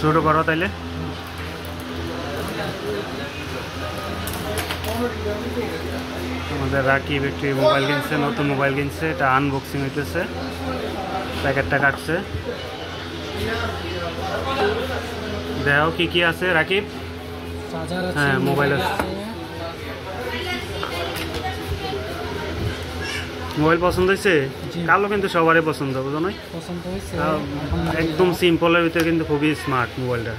শুরু করো তাইলে। আমাদের রাকিব একটি মোবাইল কিনছে, নতুন মোবাইল কিনছে, এটা আনবক্সিং হইতেছে, প্যাকেটটা কাটছে। দেখো কি কি আছে রাকিব। হ্যাঁ মোবাইল আছে। মোবাইল পছন্দ হয়েছে? কালো কিন্তু সবারই পছন্দ, বুঝো না? একদম সিম্পলের ভিতরে কিন্তু খুবই স্মার্ট মোবাইলটা।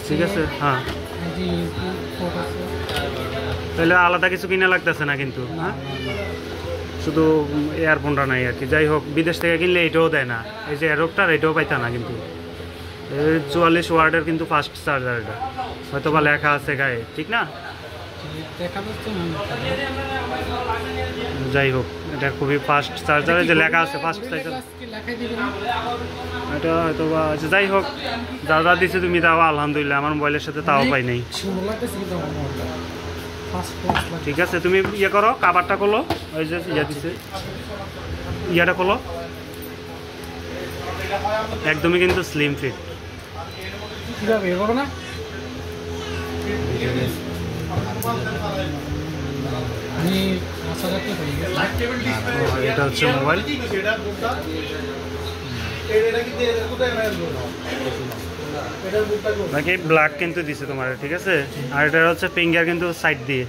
ঠিক আছে। হ্যাঁ তাহলে আলাদা কিছু কিনা লাগতেছে না কিন্তু। হ্যাঁ শুধু ইয়ারফোনটা নাই আর কি। যাই হোক, বিদেশ থেকে কিনলে এটাও দেয় না, এই যে এরোপটার এটাও পাইতা না কিন্তু। 44 ওয়াটের কিন্তু ফাস্ট চার্জার, এটা হয়তো বা লেখা আছে গায়ে, ঠিক না? যাই হোক, এটা খুবই ফাস্ট চার্জার, যে লেখা আছে ফাস্ট চার্জার, এটা হয়তো বা। যাই হোক, যা যা দিচ্ছে তুমি তাও আলহামদুলিল্লাহ, আমার মোবাইলের সাথে তাও পাই নাই। ঠিক আছে, তুমি ইয়ে করো, কাভারটা খোলো, ওই যে ইয়ে দিচ্ছে, ইয়াটা খোলো। একদমই কিন্তু স্লিম ফিট। এটা হচ্ছে মোবাইল। বাকি ব্ল্যাক কিন্তু দিছে তোমার, ঠিক আছে। আর এটা হচ্ছে ফিঙ্গার কিন্তু সাইড দিয়ে।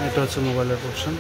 এটা হচ্ছে মোবাইলের অপশন।